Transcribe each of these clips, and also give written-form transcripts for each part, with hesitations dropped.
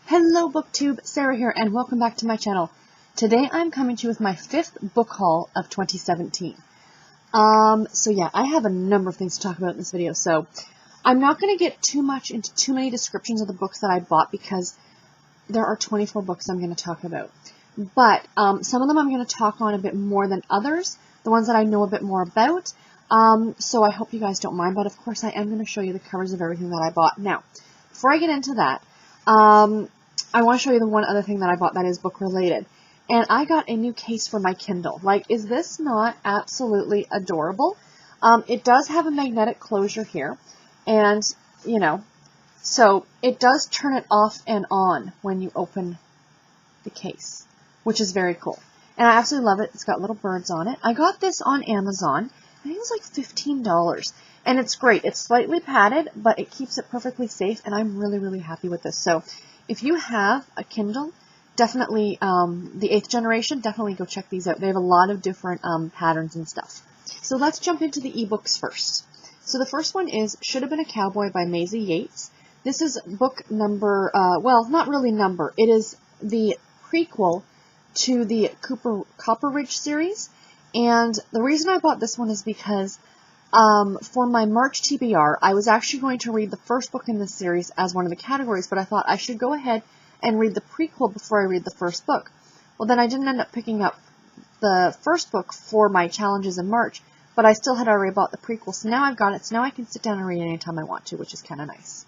Hello BookTube, Sarah here, and welcome back to my channel. Today I'm coming to you with my 5th book haul of 2017. So yeah, I have a number of things to talk about in this video, so I'm not going to get too much into too many descriptions of the books that I bought because there are 24 books I'm going to talk about. But some of them I'm going to talk on a bit more than others, the ones that I know a bit more about. So I hope you guys don't mind, but of course I am going to show you the covers of everything that I bought. Now, before I get into that, I want to show you the one other thing that I bought that is book related. And I got a new case for my Kindle. Like, is this not absolutely adorable? It does have a magnetic closure here. And, you know, so it does turn it off and on when you open the case, which is very cool. And I absolutely love it. It's got little birds on it. I got this on Amazon. I think it was like $15. And it's great. It's slightly padded, but it keeps it perfectly safe. And I'm really, really happy with this. So if you have a Kindle, definitely, the 8th generation, definitely go check these out. They have a lot of different patterns and stuff. So let's jump into the ebooks first. So the first one is Should Have Been a Cowboy by Maisie Yates. This is book number, well, not really number. It is the prequel to the Copperidge series. And the reason I bought this one is because for my March TBR, I was actually going to read the first book in this series as one of the categories, but I thought I should go ahead and read the prequel before I read the first book. Well, then I didn't end up picking up the first book for my challenges in March, but I still had already bought the prequel, so now I've got it, so now I can sit down and read it anytime I want to, which is kind of nice.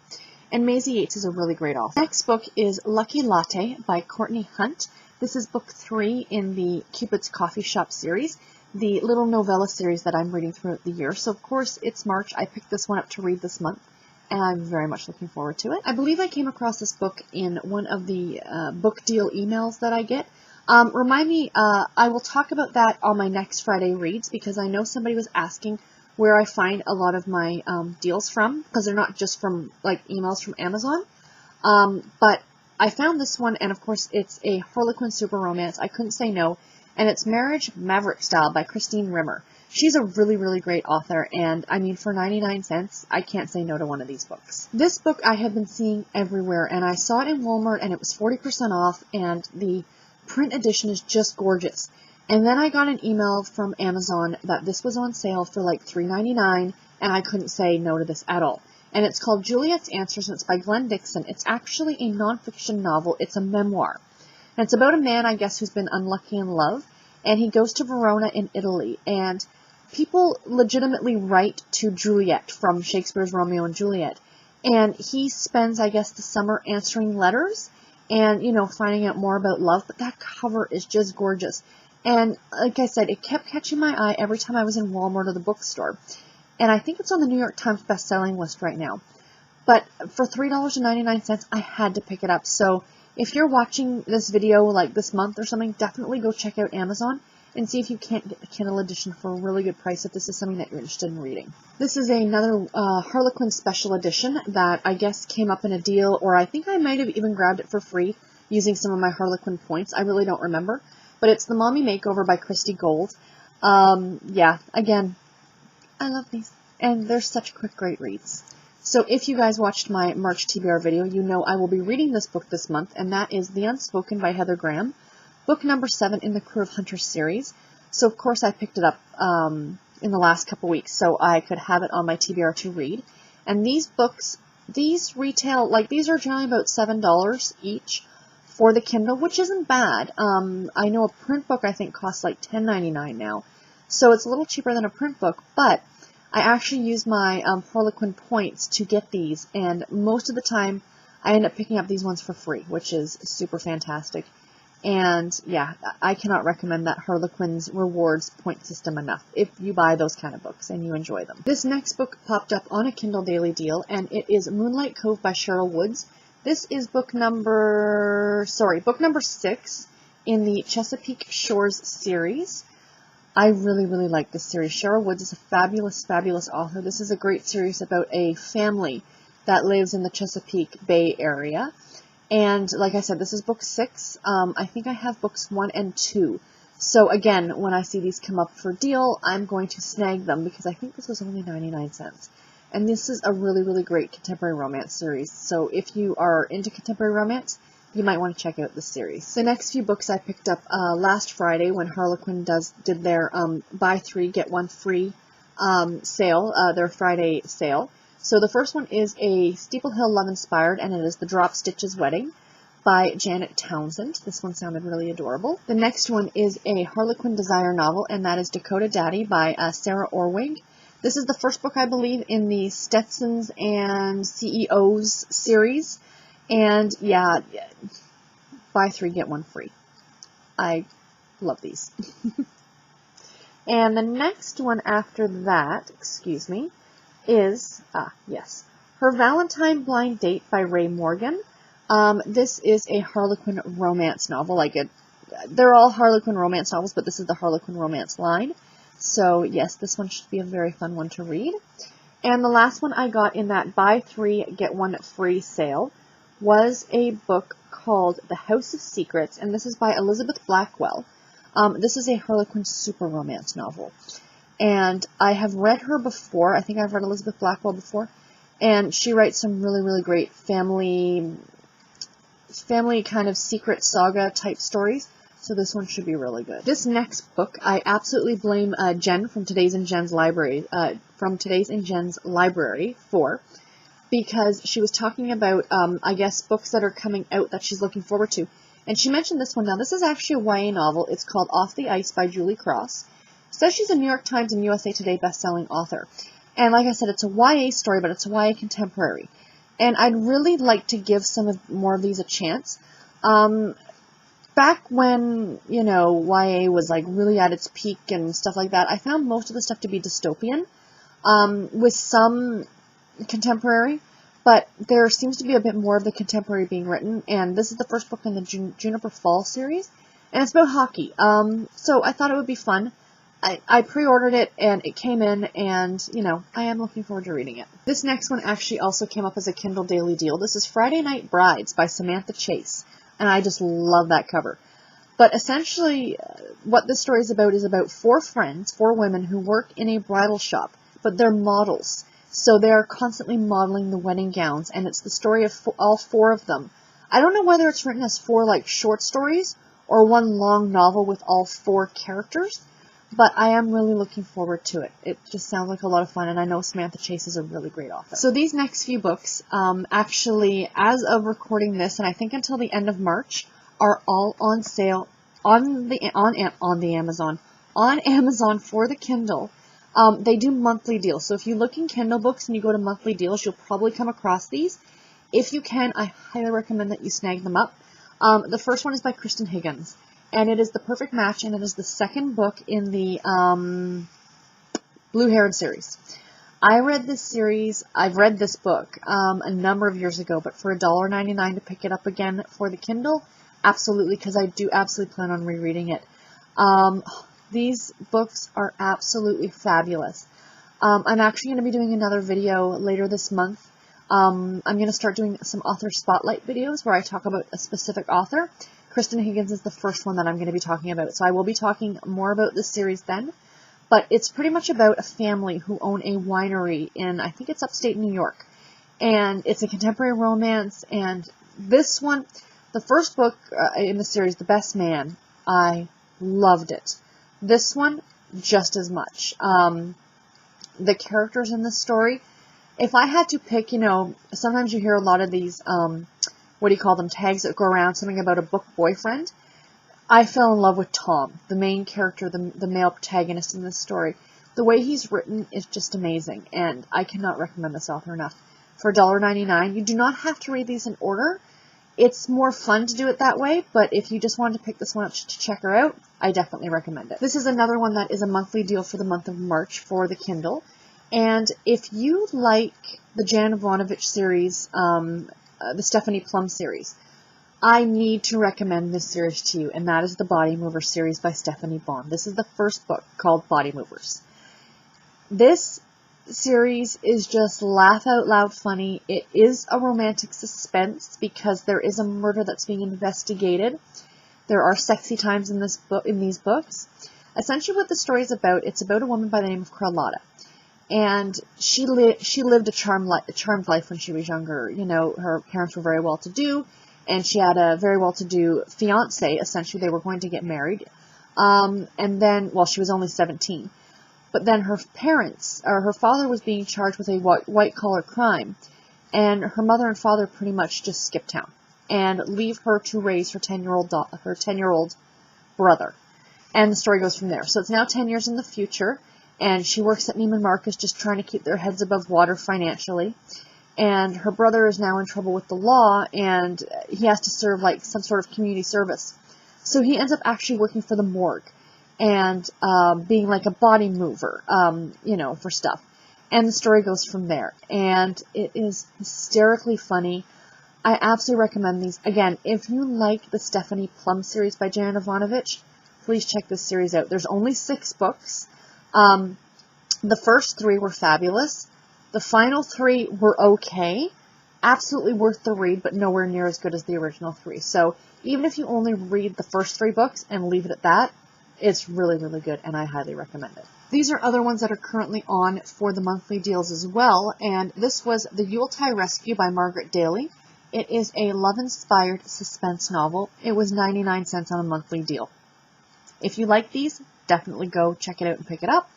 And Maisie Yates is a really great author. Next book is Lucky Latte by Courtney Hunt. This is book 3 in the Cupid's Coffee Shop series, the little novella series that I'm reading throughout the year. So, of course, it's March. I picked this one up to read this month, and I'm very much looking forward to it. I believe I came across this book in one of the book deal emails that I get. Remind me, I will talk about that on my next Friday reads, because I know somebody was asking where I find a lot of my deals from, because they're not just from, like, emails from Amazon. But I found this one, and of course, it's a Harlequin super romance. I couldn't say no. And it's Marriage Maverick Style by Christine Rimmer. She's a really, really great author, and I mean, for 99 cents, I can't say no to one of these books. This book I have been seeing everywhere, and I saw it in Walmart, and it was 40% off, and the print edition is just gorgeous. And then I got an email from Amazon that this was on sale for like $3.99, and I couldn't say no to this at all. And it's called Juliet's Answers, and it's by Glenn Dixon. It's actually a nonfiction novel. It's a memoir. And it's about a man, I guess, who's been unlucky in love, and he goes to Verona in Italy, and people legitimately write to Juliet from Shakespeare's Romeo and Juliet, and he spends, I guess, the summer answering letters and, you know, finding out more about love, but that cover is just gorgeous. And like I said, it kept catching my eye every time I was in Walmart or the bookstore, and I think it's on the New York Times best-selling list right now. But for $3.99, I had to pick it up. So if you're watching this video like this month or something, definitely go check out Amazon and see if you can't get the Kindle edition for a really good price if this is something that you're interested in reading. This is another Harlequin special edition that I guess came up in a deal, or I think I might have even grabbed it for free using some of my Harlequin points. I really don't remember. But it's The Mommy Makeover by Christy Gold. Yeah, again, I love these. And they're such quick, great reads. So if you guys watched my March TBR video, you know I will be reading this book this month, and that is The Unspoken by Heather Graham, book number 7 in the Crew of Hunters series. So of course I picked it up in the last couple weeks so I could have it on my TBR to read. And these books, these retail, like these are generally about $7 each for the Kindle, which isn't bad. I know a print book I think costs like $10.99 now, so it's a little cheaper than a print book, but I actually use my Harlequin points to get these, and most of the time I end up picking up these ones for free, which is super fantastic. And yeah, I cannot recommend that Harlequin's rewards point system enough if you buy those kind of books and you enjoy them. This next book popped up on a Kindle Daily Deal, and it is Moonlight Cove by Cheryl Woods. This is book number 6 in the Chesapeake Shores series. I really, really like this series. Cheryl Woods is a fabulous, fabulous author. This is a great series about a family that lives in the Chesapeake Bay area. And like I said, this is book 6. I think I have books 1 and 2. So again, when I see these come up for deal, I'm going to snag them because I think this was only 99 cents. And this is a really, really great contemporary romance series. So if you are into contemporary romance, you might want to check out this series. The next few books I picked up last Friday when Harlequin did their buy 3 get 1 free sale, their Friday sale. So the first one is a Steeple Hill Love Inspired, and it is The Drop Stitches Wedding by Janet Townsend. This one sounded really adorable. The next one is a Harlequin Desire novel, and that is Dakota Daddy by Sarah Orwig. This is the first book, I believe, in the Stetsons and CEOs series. And yeah, buy 3 get 1 free. I love these. And the next one after that, excuse me, is, yes, Her Valentine Blind Date by Ray Morgan. This is a Harlequin romance novel. They're all Harlequin romance novels, but this is the Harlequin romance line. So yes, this one should be a very fun one to read. And the last one I got in that buy 3 get 1 free sale was a book called The House of Secrets, and this is by Elizabeth Blackwell. This is a Harlequin super romance novel. And I have read her before. I think I've read Elizabeth Blackwell before. And she writes some really, really great family kind of secret saga type stories. So this one should be really good. This next book, I absolutely blame Jen from Today's in Jen's library, for, because she was talking about, I guess, books that are coming out that she's looking forward to. And she mentioned this one. Now, this is actually a YA novel. It's called Off the Ice by Julie Cross. It says she's a New York Times and USA Today best-selling author. And like I said, it's a YA story, but it's a YA contemporary. And I'd really like to give more of these a chance. Back when, you know, YA was like really at its peak and stuff like that, I found most of the stuff to be dystopian, with some contemporary, but there seems to be a bit more of the contemporary being written, and this is the first book in the Juniper Fall series, and it's about hockey. So I thought it would be fun. I pre-ordered it, and it came in, and, you know, I am looking forward to reading it. This next one actually also came up as a Kindle Daily Deal. This is Friday Night Brides by Samantha Chase, and I just love that cover. But essentially, what this story is about 4 friends, 4 women who work in a bridal shop, but they're models. So they're constantly modeling the wedding gowns, and it's the story of all 4 of them. I don't know whether it's written as 4, like, short stories, or one long novel with all 4 characters, but I am really looking forward to it. It just sounds like a lot of fun, and I know Samantha Chase is a really great author. So these next few books, actually, as of recording this, and I think until the end of March, are all on sale on Amazon for the Kindle. They do monthly deals, so if you look in Kindle books and you go to monthly deals, you'll probably come across these. If you can, I highly recommend that you snag them up. The first one is by Kristen Higgins, and it is The Perfect Match, and it is the second book in the Blue Heron series. I've read this book a number of years ago, but for $1.99 to pick it up again for the Kindle, absolutely, because I do absolutely plan on rereading it. These books are absolutely fabulous. I'm actually going to be doing another video later this month. I'm going to start doing some author spotlight videos where I talk about a specific author. Kristen Higgins is the first one that I'm going to be talking about, so I will be talking more about this series then. But it's pretty much about a family who own a winery in, I think it's upstate New York. And it's a contemporary romance, and this one, the first book in the series, The Best Man, I loved it. This one, just as much. The characters in the story, if I had to pick, you know, sometimes you hear a lot of these, what do you call them, tags that go around, something about a book boyfriend. I fell in love with Tom, the main character, the male protagonist in this story. The way he's written is just amazing, and I cannot recommend this author enough. For $1.99, you do not have to read these in order. It's more fun to do it that way, but if you just wanted to pick this one up to check her out, I definitely recommend it. This is another one that is a monthly deal for the month of March for the Kindle. And if you like the Jan Avonovich series, the Stephanie Plum series, I need to recommend this series to you, and that is the Body Mover series by Stephanie Baum. This is the first book called Body Movers. This series is just laugh out loud funny. It is a romantic suspense because there is a murder that's being investigated. There are sexy times in these books. Essentially what the story is about, it's about a woman by the name of Carlotta. And she lived a charmed life when she was younger. You know, her parents were very well-to-do, and she had a very well-to-do fiance. Essentially, they were going to get married. And then, well, she was only 17. But then her parents, or her father, was being charged with a white-collar crime. And her mother and father pretty much just skip town and leave her to raise her 10-year-old brother. And the story goes from there. So it's now 10 years in the future, and she works at Neiman Marcus just trying to keep their heads above water financially. And her brother is now in trouble with the law, and he has to serve like some sort of community service. So he ends up actually working for the morgue and being like a body mover, you know, for stuff. And the story goes from there. And it is hysterically funny. I absolutely recommend these. Again, if you like the Stephanie Plum series by Jan Ivanovich, please check this series out. There's only 6 books. The first 3 were fabulous. The final 3 were okay. Absolutely worth the read, but nowhere near as good as the original 3. So even if you only read the first 3 books and leave it at that, it's really, really good, and I highly recommend it. These are other ones that are currently on for the monthly deals as well, and this was The Yuletide Rescue by Margaret Daly. It is a love-inspired suspense novel. It was 99 cents on a monthly deal. If you like these, definitely go check it out and pick it up.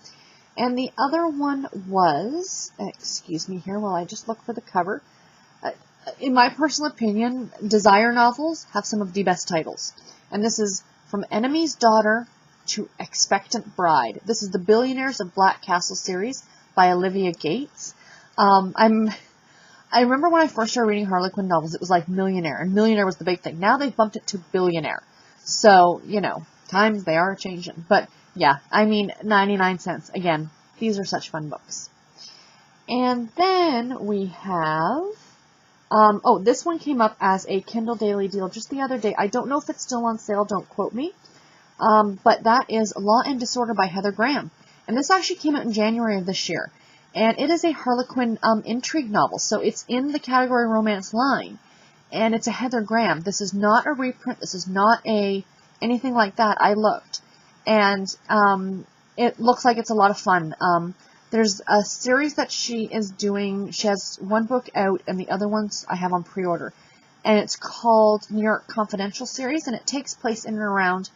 And the other one was, excuse me here while I just look for the cover. In my personal opinion, desire novels have some of the best titles. And this is From Enemy's Daughter to Expectant Bride. This is the Billionaires of Black Castle series by Olivia Gates. I remember when I first started reading Harlequin novels, it was like Millionaire, and Millionaire was the big thing. Now they've bumped it to Billionaire. So, you know, times they are changing. But yeah, I mean, 99 cents. Again, these are such fun books. And then we have, oh, this one came up as a Kindle Daily deal just the other day. I don't know if it's still on sale, don't quote me. But that is Law and Disorder by Heather Graham. And this actually came out in January of this year. And it is a Harlequin intrigue novel. So it's in the category romance line. And it's a Heather Graham. This is not a reprint. This is not anything like that. I looked. And it looks like it's a lot of fun. There's a series that she is doing. She has one book out, and the other ones I have on pre-order. And it's called New York Confidential series, and it takes place in and around,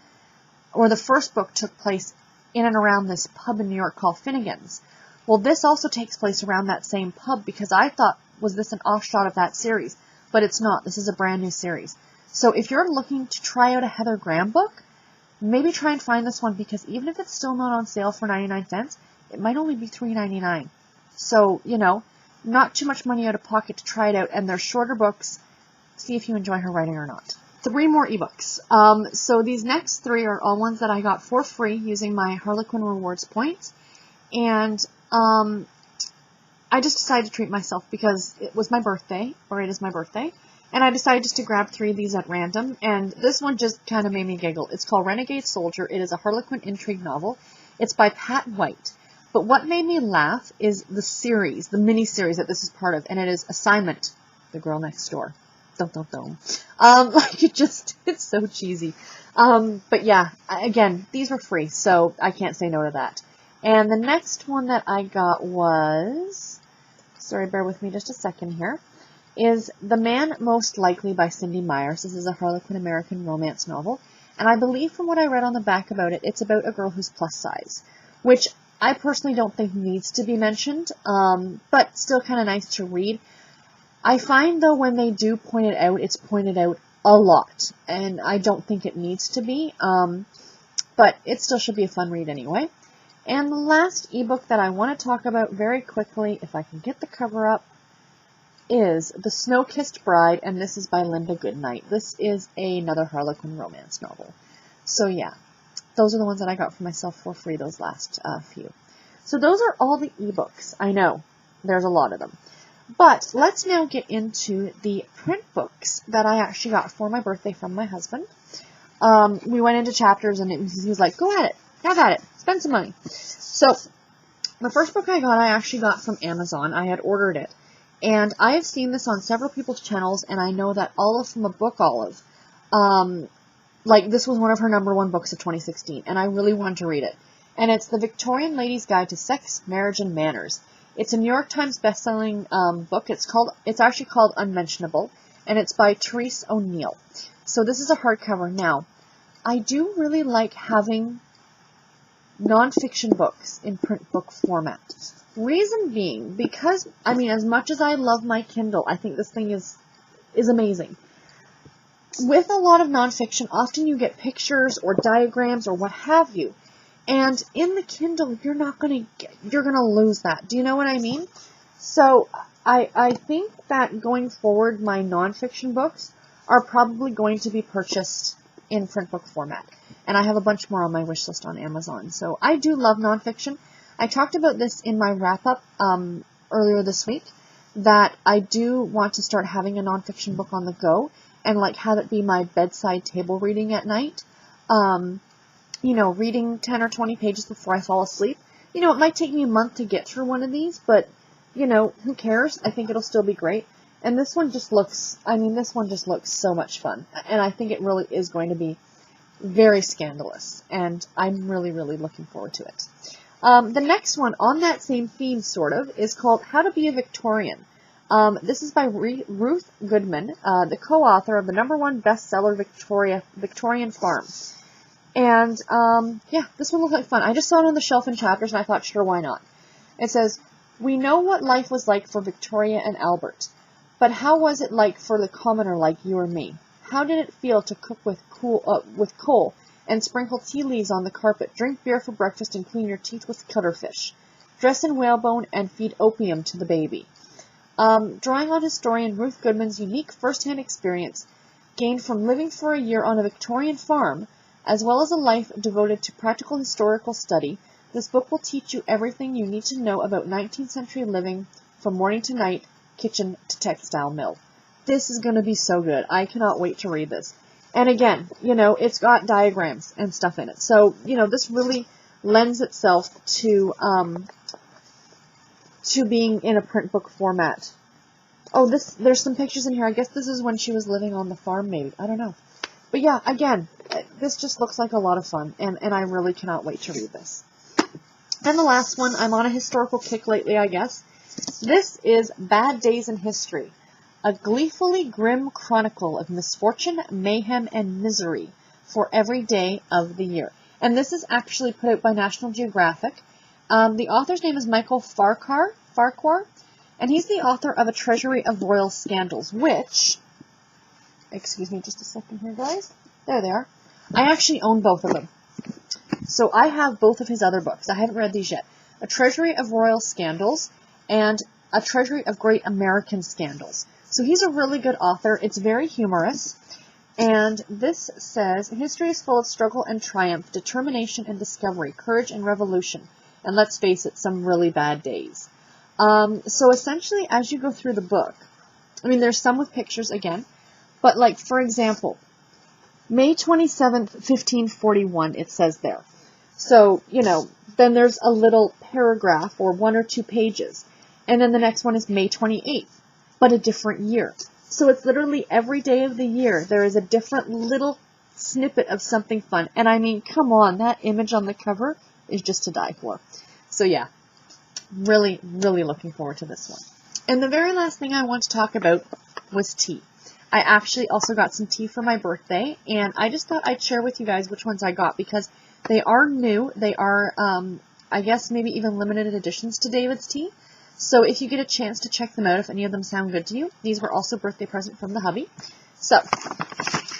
or the first book took place in and around this pub in New York called Finnegan's. Well, this also takes place around that same pub, because I thought, was this an offshoot of that series? But it's not. This is a brand new series. So if you're looking to try out a Heather Graham book, maybe try and find this one, because even if it's still not on sale for 99 cents, it might only be $3.99. So, you know, not too much money out of pocket to try it out, and they're shorter books. See if you enjoy her writing or not. 3 more ebooks. So these next 3 are all ones that I got for free using my Harlequin Rewards points. And I just decided to treat myself because it was my birthday, or it is my birthday. And I decided just to grab 3 of these at random, and this one just kind of made me giggle. It's called Renegade Soldier. It is a Harlequin intrigue novel. It's by Pat White. But what made me laugh is the series, the mini-series that this is part of, and it is Assignment, The Girl Next Door. Dum, dum, dum. Like, it's so cheesy. But yeah, again, these were free, so I can't say no to that. And the next one that I got was, sorry, bear with me just a second here, is The Man Most Likely by Cindy Myers. This is a Harlequin American romance novel. And I believe from what I read on the back about it, it's about a girl who's plus size, which I personally don't think needs to be mentioned, but still kind of nice to read. I find, though, when they do point it out, it's pointed out a lot, and I don't think it needs to be, but it still should be a fun read anyway. And the last ebook that I want to talk about very quickly, if I can get the cover up, is The Snow-Kissed Bride, and this is by Linda Goodnight. This is another Harlequin romance novel. So yeah, those are the ones that I got for myself for free, those last few. So those are all the ebooks. I know, there's a lot of them. But let's now get into the print books that I actually got for my birthday from my husband. We went into chapters, and he was like, go at it, have at it, spend some money. So the first book I got, I actually got from Amazon. I had ordered it. And I have seen this on several people's channels, and I know that Olive from A Book Olive, like, this was one of her #1 books of 2016, and I really wanted to read it. And it's The Victorian Lady's Guide to Sex, Marriage, and Manners. It's a New York Times bestselling book. It's actually called Unmentionable, and it's by Therese O'Neill. So this is a hardcover. Now, I do really like having nonfiction books in print book format. Reason being, because, I mean, as much as I love my Kindle, I think this thing is amazing. With a lot of nonfiction, often you get pictures or diagrams or what have you. And in the Kindle, you're gonna lose that. Do you know what I mean? So I think that going forward, my nonfiction books are probably going to be purchased in print book format. And I have a bunch more on my wish list on Amazon. So I do love nonfiction. I talked about this in my wrap-up earlier this week, that I do want to start having a nonfiction book on the go and like have it be my bedside table reading at night. You know, reading 10 or 20 pages before I fall asleep. You know, it might take me a month to get through one of these, but, you know, who cares? I think it'll still be great. And this one just looks, I mean, this one just looks so much fun. And I think it really is going to be very scandalous. And I'm really, really looking forward to it. The next one on that same theme, sort of, is called How to Be a Victorian. This is by Ruth Goodman, the co-author of the #1 bestseller Victorian Farm. And, yeah, this one looked like fun. I just saw it on the shelf in chapters, and I thought, sure, why not? It says, we know what life was like for Victoria and Albert, but how was it like for the commoner like you or me? How did it feel to cook with coal and sprinkle tea leaves on the carpet, drink beer for breakfast, and clean your teeth with cutterfish, dress in whalebone, and feed opium to the baby? Drawing on historian Ruth Goodman's unique first-hand experience gained from living for a year on a Victorian farm, as well as a life devoted to practical historical study, this book will teach you everything you need to know about 19th century living from morning to night, kitchen to textile mill. This is going to be so good. I cannot wait to read this. And again, you know, it's got diagrams and stuff in it. So, you know, this really lends itself to being in a print book format. Oh, there's some pictures in here. I guess this is when she was living on the farm, maybe. I don't know. But yeah, again, this just looks like a lot of fun, and I really cannot wait to read this. And the last one, I'm on a historical kick lately, I guess. This is Bad Days in History, a gleefully grim chronicle of misfortune, mayhem, and misery for every day of the year. And this is actually put out by National Geographic. The author's name is Michael Farquhar, and he's the author of A Treasury of Royal Scandals, which... Excuse me just a second here, guys. There they are. I actually own both of them. So I have both of his other books. I haven't read these yet. A Treasury of Royal Scandals and A Treasury of Great American Scandals. So he's a really good author. It's very humorous. And this says, history is full of struggle and triumph, determination and discovery, courage and revolution. And let's face it, some really bad days. So essentially, as you go through the book, I mean, there's some with pictures again. But, like, for example, May 27th, 1541, it says there. So, you know, then there's a little paragraph or 1 or 2 pages. And then the next one is May 28th, but a different year. So it's literally every day of the year there is a different little snippet of something fun. And I mean, come on, that image on the cover is just to die for. So, yeah, really, really looking forward to this one. And the very last thing I want to talk about was tea. I actually also got some tea for my birthday, and I just thought I'd share with you guys which ones I got, because they are new. They are, I guess, maybe even limited editions to David's tea. So if you get a chance to check them out, if any of them sound good to you, these were also birthday present from the hubby. So,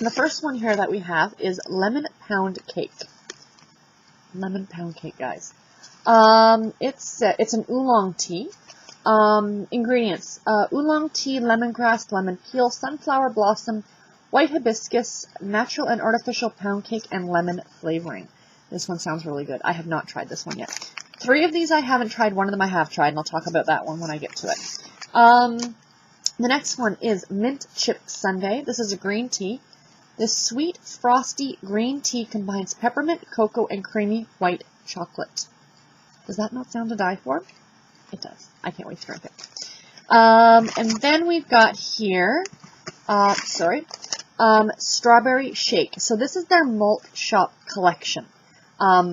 the first one here that we have is Lemon Pound Cake. Lemon Pound Cake, guys. It's an oolong tea. Ingredients, oolong tea, lemongrass, lemon peel, sunflower blossom, white hibiscus, natural and artificial pound cake, and lemon flavoring. This one sounds really good. I have not tried this one yet. 3 of these I haven't tried. 1 of them I have tried, and I'll talk about that one when I get to it. The next one is Mint Chip Sundae. This is a green tea. This sweet, frosty green tea combines peppermint, cocoa, and creamy white chocolate. Does that not sound to die for? It does. I can't wait to drink it. And then we've got here, Strawberry Shake. So this is their malt shop collection.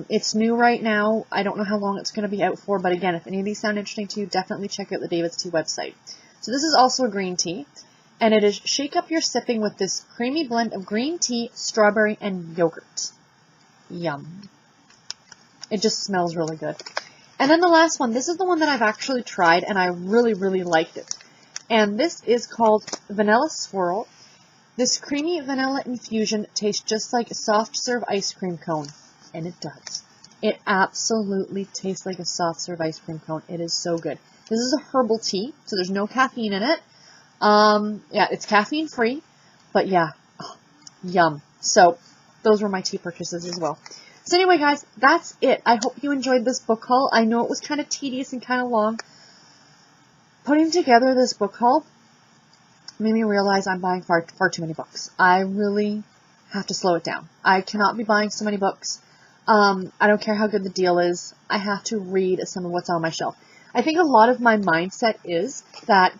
It's new right now. I don't know how long it's going to be out for, but again, if any of these sound interesting to you, definitely check out the David's Tea website. So this is also a green tea. And it is Shake Up Your Sipping with this creamy blend of green tea, strawberry, and yogurt. Yum. It just smells really good. And then the last one, this is the one that I've actually tried, and I really, really liked it. And this is called Vanilla Swirl. This creamy vanilla infusion tastes just like a soft serve ice cream cone. And it does. It absolutely tastes like a soft serve ice cream cone. It is so good. This is a herbal tea, so there's no caffeine in it. Yeah, it's caffeine free, but yeah, yum. So those were my tea purchases as well. So anyway, guys, that's it. I hope you enjoyed this book haul. I know it was kind of tedious and kind of long. Putting together this book haul made me realize I'm buying far too many books. I really have to slow it down. I cannot be buying so many books. I don't care how good the deal is. I have to read some of what's on my shelf. I think a lot of my mindset is that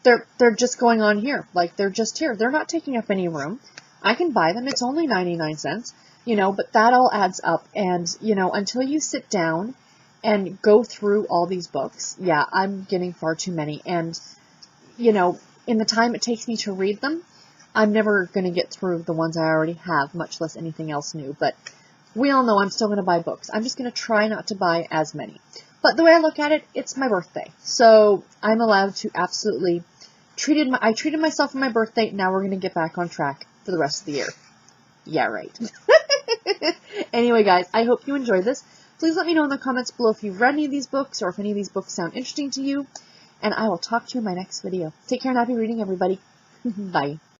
they're just going on here. Like, they're just here. They're not taking up any room. I can buy them. It's only 99 cents, you know, but that all adds up. And, you know, until you sit down and go through all these books, yeah, I'm getting far too many. And, you know, in the time it takes me to read them, I'm never going to get through the ones I already have, much less anything else new. But we all know I'm still going to buy books. I'm just going to try not to buy as many. But the way I look at it, it's my birthday. So I'm allowed to absolutely I treated myself for my birthday. Now we're going to get back on track for the rest of the year. Yeah, right. Anyway, guys, I hope you enjoyed this. Please let me know in the comments below if you've read any of these books or if any of these books sound interesting to you. And I will talk to you in my next video. Take care and happy reading, everybody. Bye.